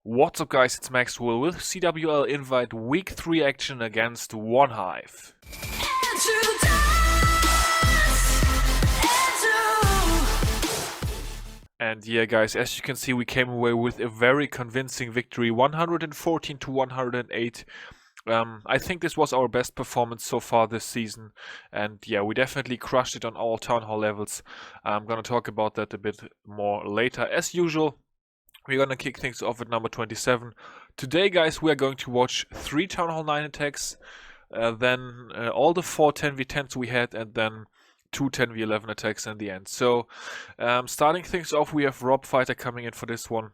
What's up guys, it's Maxwell with CWL Invite Week 3 action against OneHive. And yeah guys, as you can see we came away with a very convincing victory, 114 to 108. I think this was our best performance so far this season, and yeah, we definitely crushed it on all Town Hall levels. I'm gonna talk about that a bit more later. As usual, we're gonna kick things off at number 27. Today, guys, we are going to watch 3 Town Hall 9 attacks, then all the 4 10v10s we had, and then 2 10v11 attacks in the end. So, starting things off, we have Rob Fighter coming in for this one.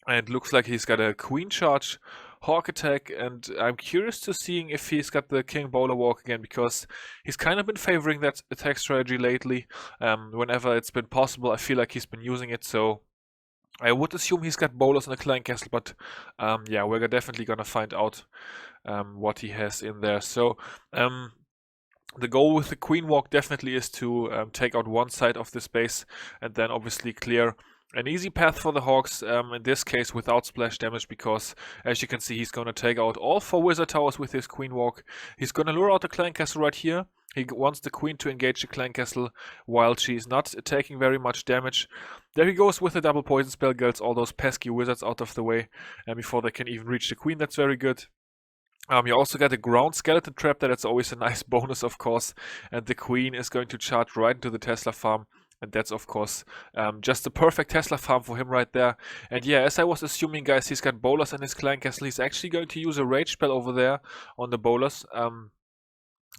And it looks like he's got a Queen Charge, Hawk Attack, and I'm curious to seeing if he's got the King Bowler Walk again, because he's kind of been favoring that attack strategy lately. Whenever it's been possible, I feel like he's been using it, so I would assume he's got bowlers in the Clan Castle, but yeah, we're definitely gonna find out what he has in there. So the goal with the Queen Walk definitely is to take out one side of the space and then obviously clear an easy path for the Hawks, in this case without splash damage, because as you can see he's going to take out all 4 Wizard Towers with his Queen Walk. He's going to lure out the Clan Castle right here. He wants the Queen to engage the Clan Castle while she's not taking very much damage. There he goes with the double poison spell, gets all those pesky wizards out of the way before they can even reach the Queen. That's very good. You also got a ground skeleton trap that's always a nice bonus, of course, and the Queen is going to charge right into the Tesla farm. And that's, of course, just the perfect Tesla farm for him right there. And yeah, as I was assuming, guys, he's got bowlers in his Clan Castle. He's actually going to use a Rage spell over there on the bowlers.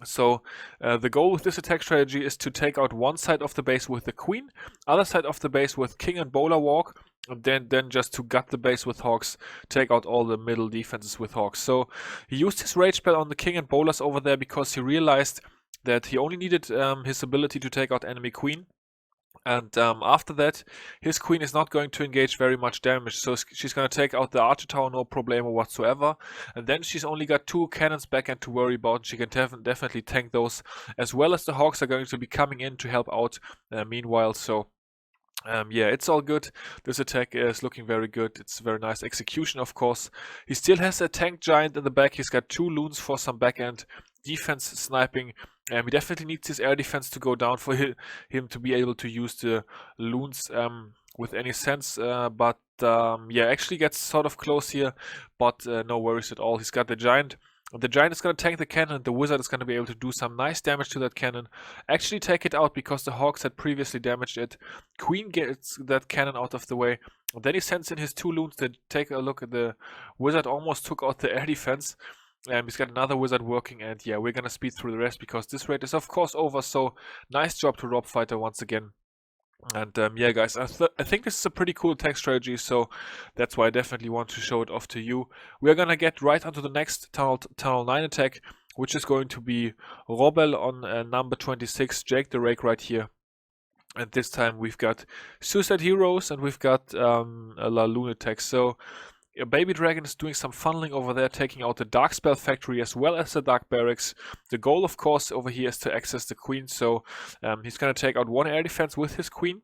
So the goal with this attack strategy is to take out one side of the base with the Queen, other side of the base with King and Bowler Walk, and then just to gut the base with Hawks, take out all the middle defenses with Hawks. So he used his Rage spell on the King and Bowlers over there because he realized that he only needed his ability to take out enemy Queen. And after that, his Queen is not going to engage very much damage, so she's going to take out the Archer Tower no problemo whatsoever. And then she's only got 2 cannons backend to worry about. She can definitely tank those, as well as the Hawks are going to be coming in to help out meanwhile. So yeah, it's all good. This attack is looking very good. It's very nice execution, of course. He still has a tank giant in the back. He's got 2 loons for some back-end defense sniping. He definitely needs his air defense to go down for him to be able to use the loons with any sense. But yeah, actually gets sort of close here, but no worries at all. He's got the giant. The giant is going to tank the cannon. The wizard is going to be able to do some nice damage to that cannon. Actually take it out because the Hawks had previously damaged it. Queen gets that cannon out of the way. And then he sends in his 2 loons to take a look at the wizard. Almost took out the air defense. He's got another wizard working, and yeah, we're going to speed through the rest because this raid is of course over. So nice job to Rob Fighter once again. And yeah, guys, I think this is a pretty cool attack strategy, so that's why I definitely want to show it off to you. We are gonna get right onto the next Tunnel 9 attack, which is going to be Robel on number 26, Jake the Rake right here. And this time we've got Suicide Heroes and we've got a La Lune attack. So Baby Dragon is doing some funneling over there, taking out the Dark Spell Factory as well as the Dark Barracks. The goal, of course, over here is to access the Queen, so he's going to take out 1 air defense with his Queen.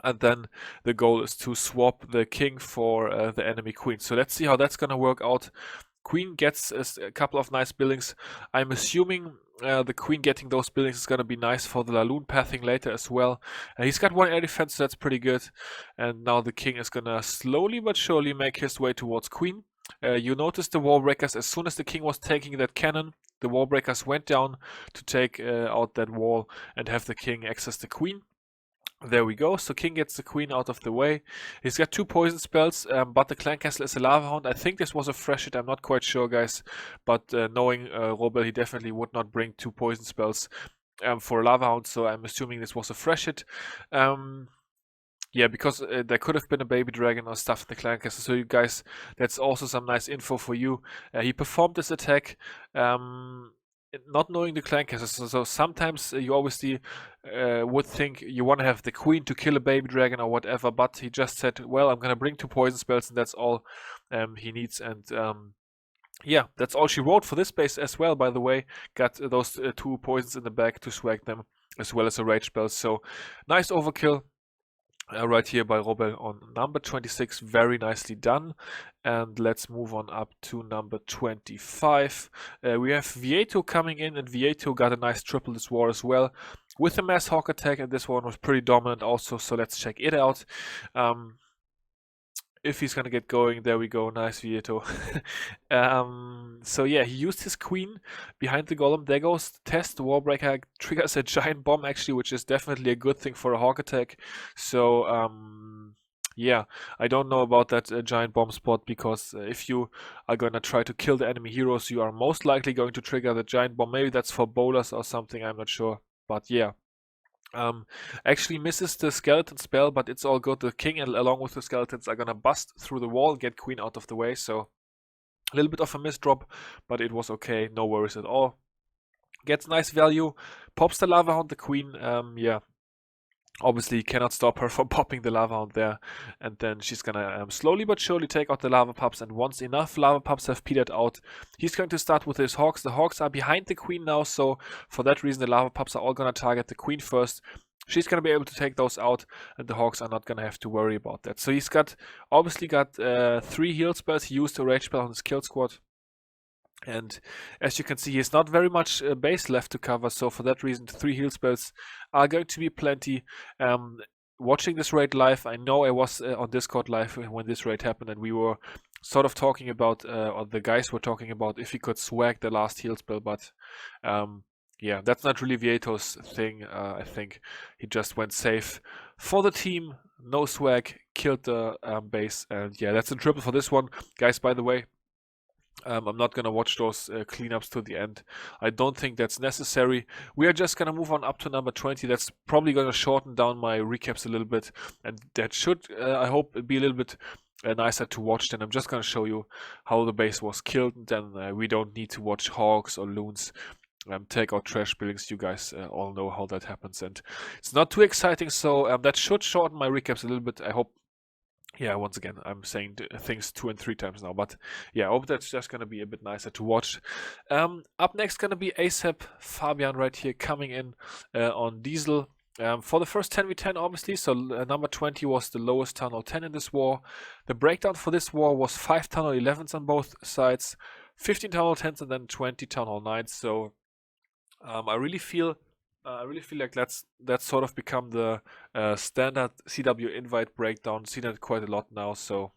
And then the goal is to swap the King for the enemy Queen. So let's see how that's going to work out. Queen gets a couple of nice buildings. I'm assuming the Queen getting those buildings is going to be nice for the Laloon pathing later as well. He's got 1 air defense, so that's pretty good. And now the King is going to slowly but surely make his way towards Queen. You notice the wall breakers, as soon as the King was taking that cannon, the wall breakers went down to take out that wall and have the King access the Queen. There we go, so King gets the Queen out of the way. He's got 2 poison spells, but the Clan Castle is a Lava Hound. I think this was a fresh hit, I'm not quite sure, guys. But knowing Robel, he definitely would not bring 2 poison spells for a Lava Hound, so I'm assuming this was a fresh hit. Yeah, because there could have been a Baby Dragon or stuff in the Clan Castle, so you guys, that's also some nice info for you. He performed this attack not knowing the Clan Castle, so sometimes you obviously would think you want to have the Queen to kill a Baby Dragon or whatever, but he just said, well, I'm going to bring 2 poison spells and that's all he needs. And yeah, that's all she wrote for this base as well, by the way. Got those 2 poisons in the back to swag them, as well as a rage spell. So nice overkill. right here by Robel on number 26. Very nicely done. And let's move on up to number 25. We have Vieto coming in, and Vieto got a nice triple this war as well with a mass hawk attack, and this one was pretty dominant also, so let's check it out. If he's gonna get going, there we go, nice Vieto. So yeah, he used his queen behind the golem. There goes the test. The Warbreaker triggers a giant bomb actually, which is definitely a good thing for a hawk attack. So yeah, I don't know about that giant bomb spot, because if you are gonna try to kill the enemy heroes, you are most likely going to trigger the giant bomb. Maybe that's for bowlers or something, I'm not sure, but yeah. Actually misses the skeleton spell, but it's all good. The king along with the skeletons are gonna bust through the wall, get queen out of the way, so a little bit of a misdrop, but it was okay, no worries at all. Gets nice value, pops the lava hound, the queen, yeah. Obviously, cannot stop her from popping the lava hound there, and then she's gonna slowly but surely take out the lava pups, and once enough lava pups have petered out, he's going to start with his hawks. The hawks are behind the queen now, so for that reason the lava pups are all gonna target the queen first. She's gonna be able to take those out, and the hawks are not gonna have to worry about that. So he's obviously got 3 heal spells. He used a rage spell on his kill squad. And as you can see, he has not very much base left to cover, so for that reason, 3 heal spells are going to be plenty. Watching this raid live, I know I was on Discord live when this raid happened, and we were sort of talking about, or the guys were talking about, if he could swag the last heal spell, but yeah, that's not really Vieto's thing. I think he just went safe for the team, no swag, killed the base, and yeah, that's a triple for this one. Guys, by the way, I'm not gonna watch those cleanups to the end. I don't think that's necessary. We are just gonna move on up to number 20. That's probably gonna shorten down my recaps a little bit, and that should, I hope, be a little bit nicer to watch. Then I'm just gonna show you how the base was killed, and then we don't need to watch hawks or loons take out trash buildings. You guys all know how that happens, and it's not too exciting, so that should shorten my recaps a little bit. I hope. Yeah, once again, I'm saying things 2 and 3 times now, but yeah, I hope that's just gonna be a bit nicer to watch. Up next, gonna be ASAP Fabian right here coming in on Diesel. For the first 10v10, obviously, so number 20 was the lowest Town Hall 10 in this war. The breakdown for this war was 5 Town Hall 11s on both sides, 15 Town Hall 10s, and then 20 Town Hall 9s. So I really feel like that's sort of become the standard CW invite breakdown. Seen it quite a lot now, so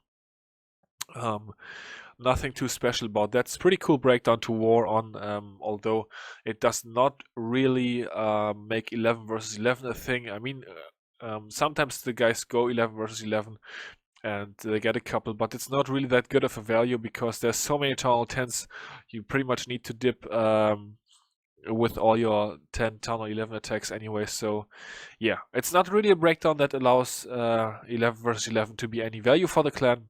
nothing too special about that. It's pretty cool breakdown to war on, although it does not really make 11 versus 11 a thing. I mean, sometimes the guys go 11 versus 11 and they get a couple, but it's not really that good of a value because there's so many Town Hall 10s. You pretty much need to dip with all your 10 Town Hall 11 attacks anyway, so yeah, it's not really a breakdown that allows 11 versus 11 to be any value for the clan,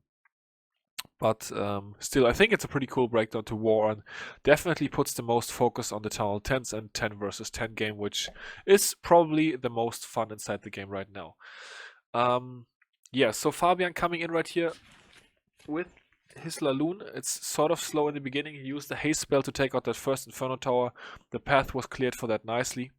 but still, I think it's a pretty cool breakdown to war on. Definitely puts the most focus on the Town Hall 10s and 10 versus 10 game, which is probably the most fun inside the game right now. Yeah, so Fabian coming in right here with his Laloon. It's sort of slow in the beginning. He used the haste spell to take out that first Inferno Tower. The path was cleared for that nicely.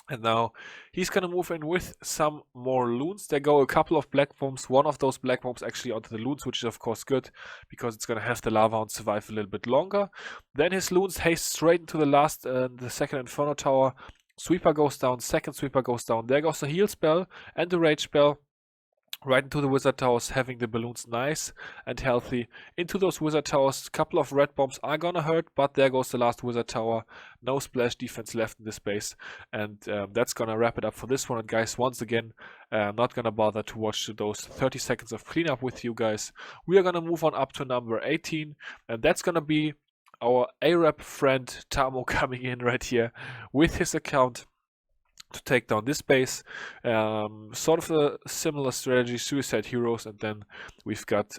And now he's gonna move in with some more loons. There go a couple of black bombs. One of those black bombs actually onto the loons, which is of course good because it's gonna have the lava hound survive a little bit longer. Then his loons haste straight into the second Inferno Tower. Sweeper goes down, second sweeper goes down. There goes the heal spell and the rage spell. Right into the wizard towers, having the balloons nice and healthy. Into those wizard towers, a couple of red bombs are gonna hurt, but there goes the last wizard tower. No splash defense left in this base, and that's gonna wrap it up for this one. And guys, once again, I'm not gonna bother to watch those 30 seconds of cleanup with you guys. We are gonna move on up to number 18, and that's gonna be our Arab friend Tamo coming in right here with his account to take down this base. Sort of a similar strategy, Suicide Heroes, and then we've got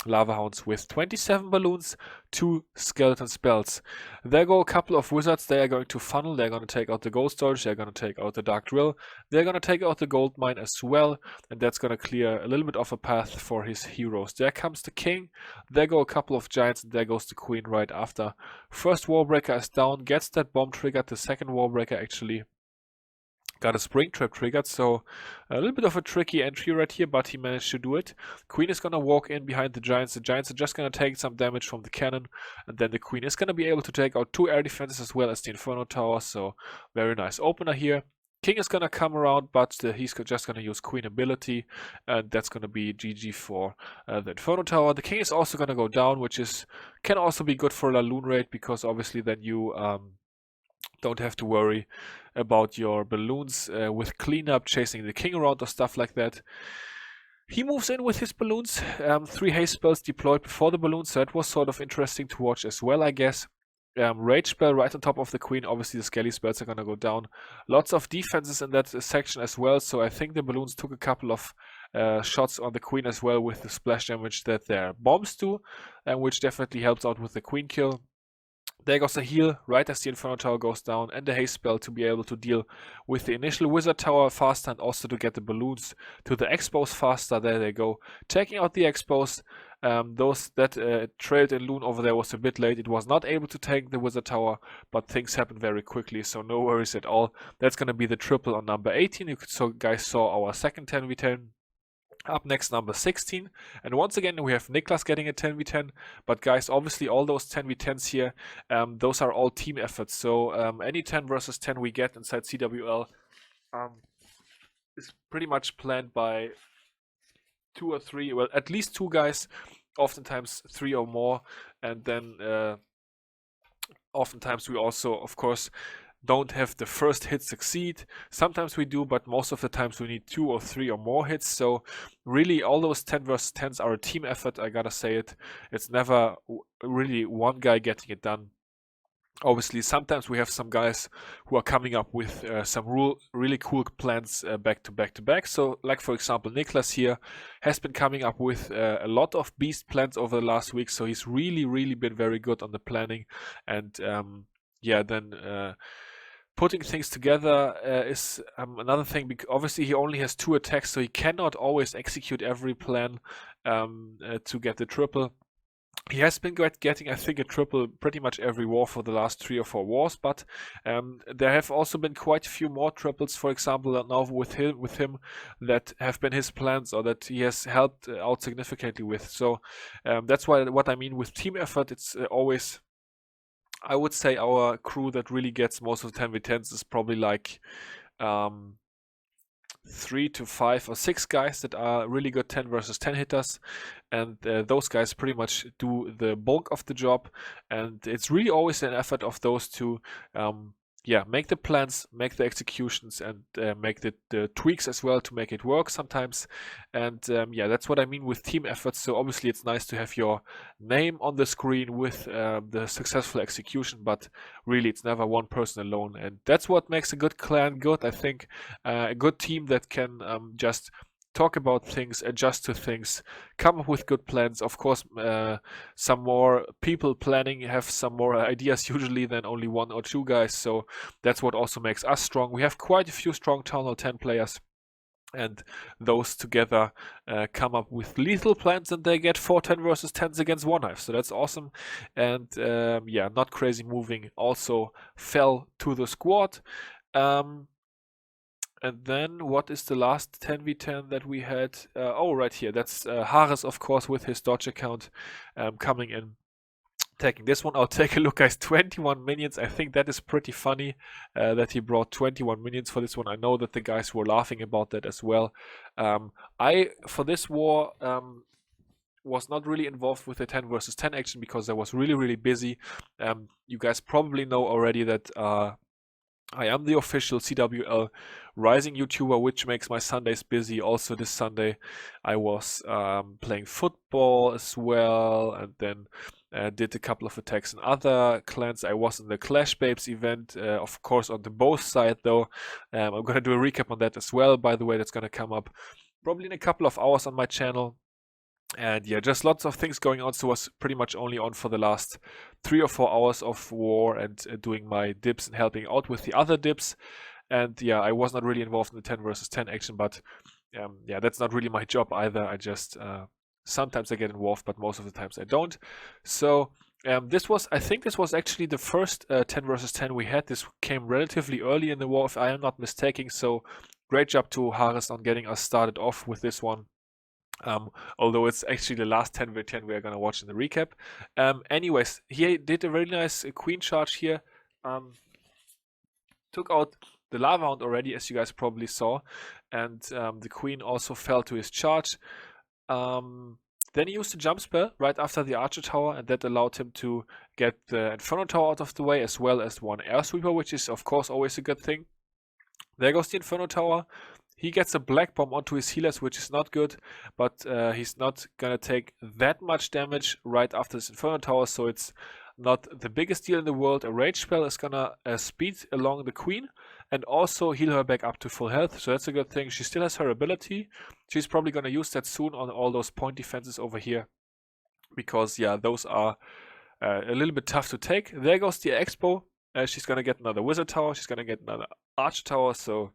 Lava Hounds with 27 balloons, 2 skeleton spells. There go a couple of wizards. They are going to funnel. They're going to take out the gold storage. They're going to take out the dark drill. They're going to take out the gold mine as well, and that's going to clear a little bit of a path for his heroes. There comes the king. There go a couple of giants, and there goes the queen right after. First Warbreaker is down, gets that bomb triggered. The second Warbreaker actually Got a spring trap triggered, so a little bit of a tricky entry right here, but he managed to do it. Queen is gonna walk in behind the Giants. The Giants are just gonna take some damage from the cannon, and then the Queen is gonna be able to take out 2 air defenses as well as the Inferno Tower, so very nice opener here. King is gonna come around, but he's just gonna use Queen ability, and that's gonna be GG for the Inferno Tower. The King is also gonna go down, which can also be good for Laloon Raid, because obviously then you don't have to worry about your balloons with cleanup, chasing the king around or stuff like that. He moves in with his balloons, 3 haste spells deployed before the balloons, so that was sort of interesting to watch as well, I guess. Rage spell right on top of the queen, obviously the skelly spells are gonna go down. Lots of defenses in that section as well, so I think the balloons took a couple of shots on the queen as well with the splash damage that their bombs do, which definitely helps out with the queen kill. There goes the heal right as the Inferno Tower goes down, and the haste spell to be able to deal with the initial Wizard Tower faster, and also to get the balloons to the Expos faster. There they go, taking out the Expos. Those that trailed in Loon over there was a bit late. It was not able to take the Wizard Tower, but things happen very quickly, so no worries at all. That's going to be the triple on number 18. You guys saw our second 10v10. Up next, number 16, and once again we have Niklas getting a 10v10, but guys, obviously all those 10v10s here, those are all team efforts, so any 10 versus 10 we get inside CWL is pretty much planned by 2 or 3, well, at least 2 guys, oftentimes 3 or more, and then oftentimes we also, of course, don't have the first hit succeed. Sometimes we do, but most of the times we need 2 or 3 or more hits. So really all those 10 versus 10s are a team effort, I gotta say it. It's never really one guy getting it done. Obviously, sometimes we have some guys who are coming up with some really cool plans back to back to back. So, like for example, Niklas here has been coming up with a lot of beast plans over the last week. So he's really been very good on the planning, and yeah, then putting things together is another thing, because obviously he only has 2 attacks, so he cannot always execute every plan to get the triple. He has been getting, I think, a triple pretty much every war for the last 3 or 4 wars, but there have also been quite a few more triples, for example, now with him that have been his plans or that he has helped out significantly with. So that's what I mean with team effort. It's always, I would say, our crew that really gets most of the 10v10s is probably like 3 to 5 or 6 guys that are really good 10 versus 10 hitters, and those guys pretty much do the bulk of the job, and it's really always an effort of those two. Yeah, make the plans, make the executions, and make the tweaks as well to make it work sometimes. And yeah, that's what I mean with team efforts. So obviously it's nice to have your name on the screen with the successful execution, but really it's never one person alone. And that's what makes a good clan good, I think. A good team that can just talk about things, adjust to things, come up with good plans. Of course, some more people planning have some more ideas usually than only 1 or 2 guys, so that's what also makes us strong. We have quite a few strong Town Hall 10 players, and those together come up with lethal plans, and they get 4 10 versus 10s against OneHive, so that's awesome. And yeah, Not Crazy Moving also fell to the squad. And then what is the last 10v10 that we had? Oh, right here. That's Hares, of course, with his Dodge account coming in, taking this one. I'll take a look, guys. 21 minions. I think that is pretty funny that he brought 21 minions for this one. I know that the guys were laughing about that as well. For this war, was not really involved with the 10 versus 10 action because I was really busy. You guys probably know already that I am the official CWL Rising YouTuber, which makes my Sundays busy. Also this Sunday I was playing football as well, and then did a couple of attacks in other clans. I was in the Clash Babes event, of course on the both side though. I'm gonna do a recap on that as well, by the way. That's gonna come up probably in a couple of hours on my channel. And yeah, just lots of things going on, so I was pretty much only on for the last 3 or 4 hours of war and doing my dips and helping out with the other dips. And yeah, I was not really involved in the 10 versus 10 action, but yeah, that's not really my job either. I just sometimes I get involved, but most of the times I don't. So I think this was actually the first 10 versus 10 we had. This came relatively early in the war, if I am not mistaken. So great job to Haris on getting us started off with this one. Although it's actually the last 10v10 we are going to watch in the recap. Anyways, he did a really nice queen charge here. Took out the lava hound already, as you guys probably saw. And the queen also fell to his charge. Then he used the jump spell right after the archer tower, and that allowed him to get the inferno tower out of the way, as well as one air sweeper, which is of course always a good thing. There goes the inferno tower. He gets a black bomb onto his healers, which is not good, but he's not gonna take that much damage right after this inferno tower, so it's not the biggest deal in the world. A rage spell is gonna speed along the queen and also heal her back up to full health, so that's a good thing. She still has her ability. She's probably gonna use that soon on all those point defenses over here, because yeah, those are a little bit tough to take. There goes the expo. She's gonna get another wizard tower. She's gonna get another archer tower, so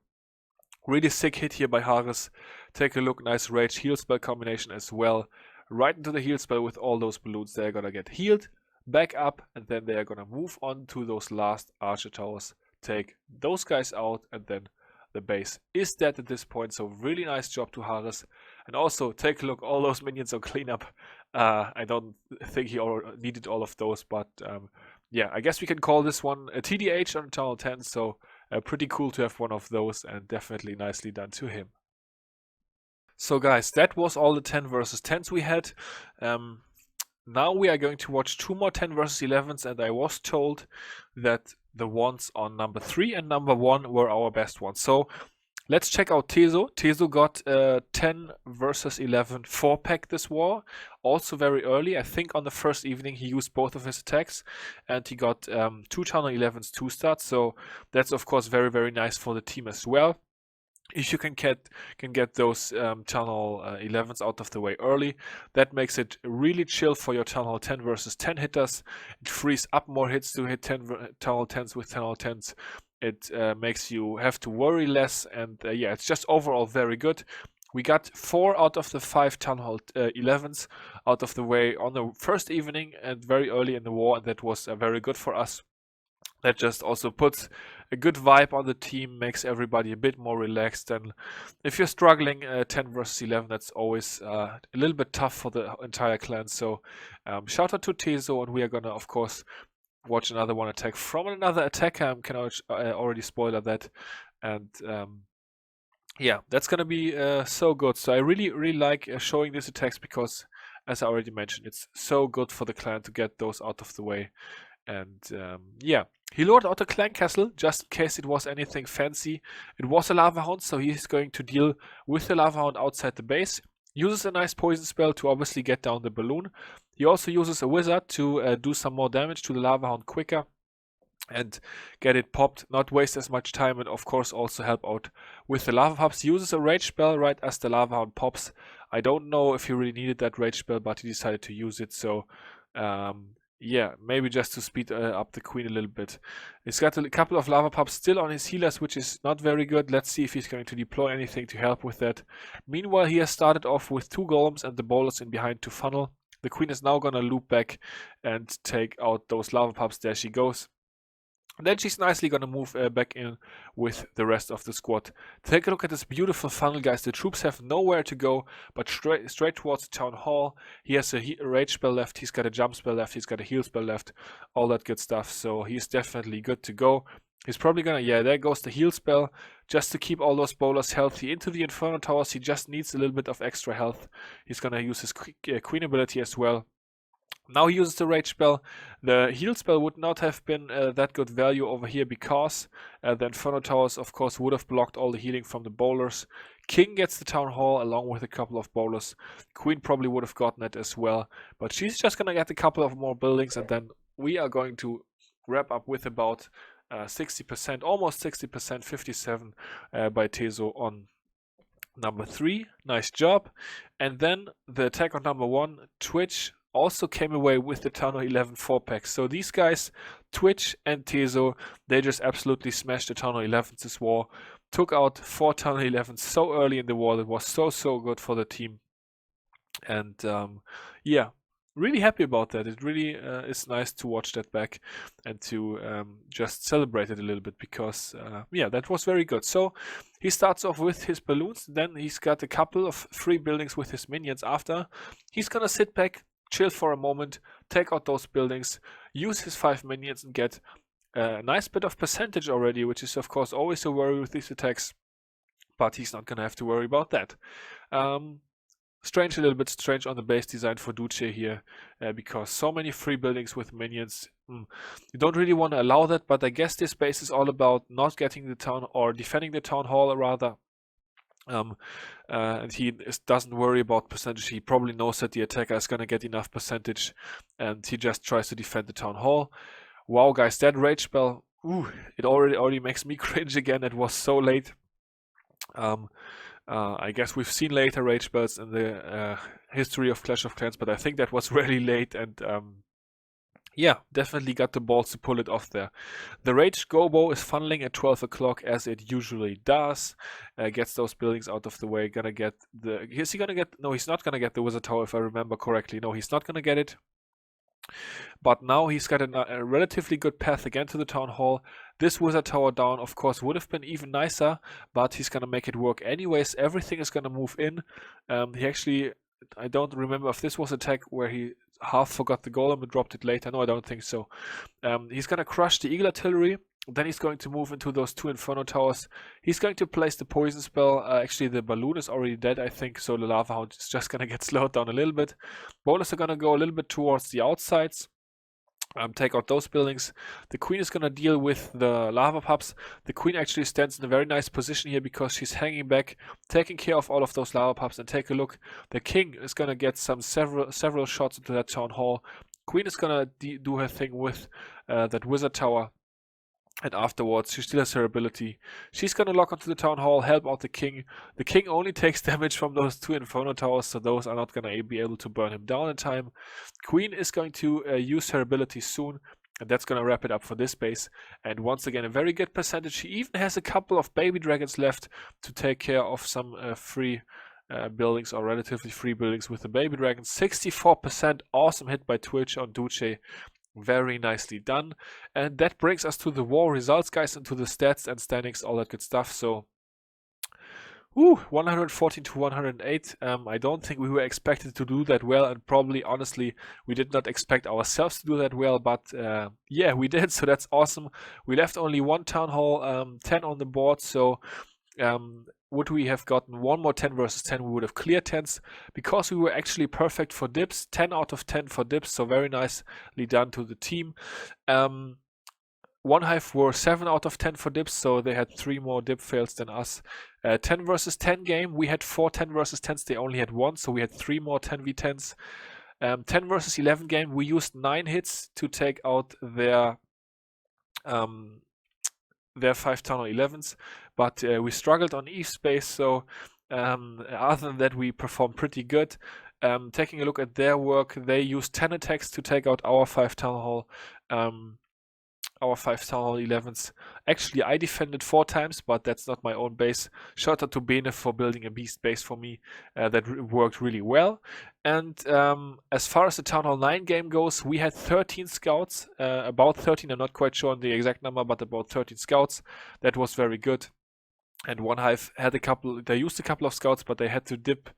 really sick hit here by Haris. Take a look, nice rage heal spell combination as well. Right into the heal spell with all those balloons. They're gonna get healed, back up, and then they are gonna move on to those last archer towers, take those guys out, and then the base is dead at this point. So really nice job to Haris. And also take a look, all those minions on cleanup. I don't think he needed all of those, but yeah, I guess we can call this one a TDH on Town 10, so pretty cool to have one of those, and definitely nicely done to him. So guys, that was all the 10 versus 10s we had. Now we are going to watch 2 more 10 versus 11s, and I was told that the ones on number 3 and number 1 were our best ones. So let's check out Tezo. Tezo got a 10 versus 11 4-pack this war, also very early. I think on the first evening he used both of his attacks, and he got 2 Tunnel 11s 2-start, so that's of course very, very nice for the team as well. If you can get those Tunnel 11s out of the way early, that makes it really chill for your Tunnel 10 versus 10 hitters. It frees up more hits to hit Tunnel 10s with Tunnel 10s. It makes you have to worry less, and yeah, it's just overall very good. We got 4 out of the 5 Town Hall 11s out of the way on the first evening and very early in the war, and that was very good for us. That just also puts a good vibe on the team, makes everybody a bit more relaxed. And if you're struggling 10 versus 11, that's always a little bit tough for the entire clan. So shout out to Tezo, and we are gonna, of course, watch another one attack from another attacker. I can already spoiler that. And yeah, that's gonna be so good. So I really like showing these attacks, because, as I already mentioned, it's so good for the clan to get those out of the way. And yeah, he lured out a clan castle just in case it was anything fancy. It was a lava hound, so he's going to deal with the lava hound outside the base. Uses a nice poison spell to obviously get down the balloon. He also uses a wizard to do some more damage to the lava hound quicker and get it popped, not waste as much time, and of course also help out with the lava pups. He uses a rage spell right as the lava hound pops. I don't know if he really needed that rage spell, but he decided to use it, so yeah, maybe just to speed up the queen a little bit. He's got a couple of lava pups still on his healers, which is not very good. Let's see if he's going to deploy anything to help with that. Meanwhile, he has started off with 2 golems and the bowlers in behind to funnel. The queen is now gonna loop back and take out those lava pups. There she goes. And then she's nicely gonna move back in with the rest of the squad. Take a look at this beautiful funnel, guys. The troops have nowhere to go but straight towards the town hall. He has a rage spell left, he's got a jump spell left, he's got a heal spell left, all that good stuff. So he's definitely good to go. He's probably gonna, yeah, there goes the heal spell, just to keep all those bowlers healthy. Into the Inferno Towers, he just needs a little bit of extra health. He's gonna use his Queen ability as well. Now he uses the rage spell. The heal spell would not have been that good value over here, because the Inferno Towers, of course, would have blocked all the healing from the bowlers. King gets the Town Hall along with a couple of bowlers. Queen probably would have gotten it as well, but she's just gonna get a couple of more buildings, and then we are going to wrap up with about 60%, almost 60%, 57 by Tezo on number 3. Nice job. And then the attack on number 1, Twitch, also came away with the Tunnel 11 4-pack. So these guys, Twitch and Tezo, they just absolutely smashed the Tunnel 11s this war. Took out 4 Tunnel 11s so early in the war. That was so good for the team. And yeah, really happy about that. It really is nice to watch that back and to just celebrate it a little bit because, yeah, that was very good. So he starts off with his balloons, then he's got a couple of free buildings with his minions after. He's gonna sit back, chill for a moment, take out those buildings, use his 5 minions and get a nice bit of percentage already, which is of course always a worry with these attacks, but he's not gonna have to worry about that. Strange, a little bit strange on the base design for Duce here, because so many free buildings with minions. You don't really want to allow that, but I guess this base is all about not getting the town or defending the town hall rather. And he doesn't worry about percentage. He probably knows that the attacker is going to get enough percentage, and he just tries to defend the town hall. Wow, guys, that rage spell, it already makes me cringe again. It was so late. I guess we've seen later rage spells in the history of Clash of Clans, but I think that was really late, and yeah, definitely got the balls to pull it off there. The Rage Gobo is funneling at 12 o'clock as it usually does. Gets those buildings out of the way. Gonna get the... Is he gonna get... No, he's not gonna get the Wizard Tower if I remember correctly. No, he's not gonna get it. But now he's got a relatively good path again to the Town Hall. This Wizard Tower down, of course, would have been even nicer, but he's gonna make it work anyways. Everything is gonna move in. He actually... I don't remember if this was a tech where he half forgot the golem and dropped it later. No, I don't think so. He's going to crush the Eagle Artillery. Then he's going to move into those 2 Inferno Towers. He's going to place the Poison Spell. Actually, the Balloon is already dead, I think, so the Lava Hound is just going to get slowed down a little bit. Bowlers are going to go a little bit towards the outsides. Take out those buildings. The Queen is going to deal with the Lava Pups. The Queen actually stands in a very nice position here because she's hanging back, taking care of all of those Lava Pups. And take a look, the King is going to get several shots into that Town Hall. Queen is going to do her thing with that Wizard Tower. And afterwards, she still has her ability. She's going to lock onto the Town Hall, help out the King. The King only takes damage from those 2 Inferno Towers, so those are not going to be able to burn him down in time. Queen is going to use her ability soon, and that's going to wrap it up for this base. And once again, a very good percentage. She even has a couple of baby dragons left to take care of some free buildings or relatively free buildings with the baby dragons. 64%, awesome hit by Twitch on Duce. Very nicely done. And that brings us to the war results, guys, and to the stats and standings, all that good stuff. So 114 to 108. I don't think we were expected to do that well, and probably, honestly, we did not expect ourselves to do that well, but yeah, we did, so that's awesome. We left only 1 Town Hall, 10 on the board, so would we have gotten 1 more 10 versus 10, we would have cleared 10s. Because we were actually perfect for dips, 10 out of 10 for dips, so very nicely done to the team. OneHive were 7 out of 10 for dips, so they had 3 more dip fails than us. 10 versus 10 game, we had 4 10 versus 10s, they only had 1, so we had 3 more 10v10s. 10 versus 11 game, we used 9 hits to take out their 5 Town Hall 11s, but we struggled on Eve space, so other than that we performed pretty good. Taking a look at their work, they used 10 attacks to take out our 5 Town Hall 11s. Actually, I defended 4 times, but that's not my own base. Shout out to Bene for building a beast base for me. That worked really well. And as far as the Town Hall 9 game goes, we had 13 scouts. About 13, I'm not quite sure on the exact number, but about 13 scouts. That was very good. And OneHive had they used a couple of scouts, but they had to dip,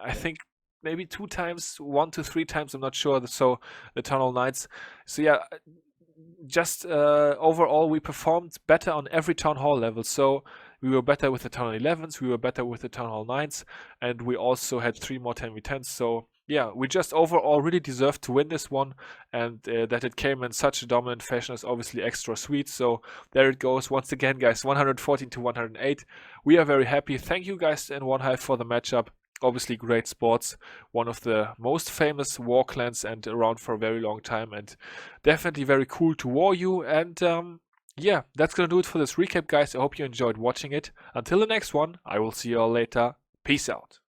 I think, maybe 2 times, 1 to 3 times, I'm not sure. So the Town Hall 9s. So yeah, just overall we performed better on every Town Hall level. So we were better with the Town Hall 11s, we were better with the Town Hall 9s, and we also had 3 more 10v10s. So yeah, we just overall really deserved to win this one, and that it came in such a dominant fashion is obviously extra sweet. So there it goes once again, guys, 114 to 108. We are very happy. Thank you guys in OneHive for the matchup. Obviously great sports, one of the most famous war clans and around for a very long time, and definitely very cool to war you. And yeah, that's gonna do it for this recap, guys. I hope you enjoyed watching it. Until the next one, I will see you all later. Peace out.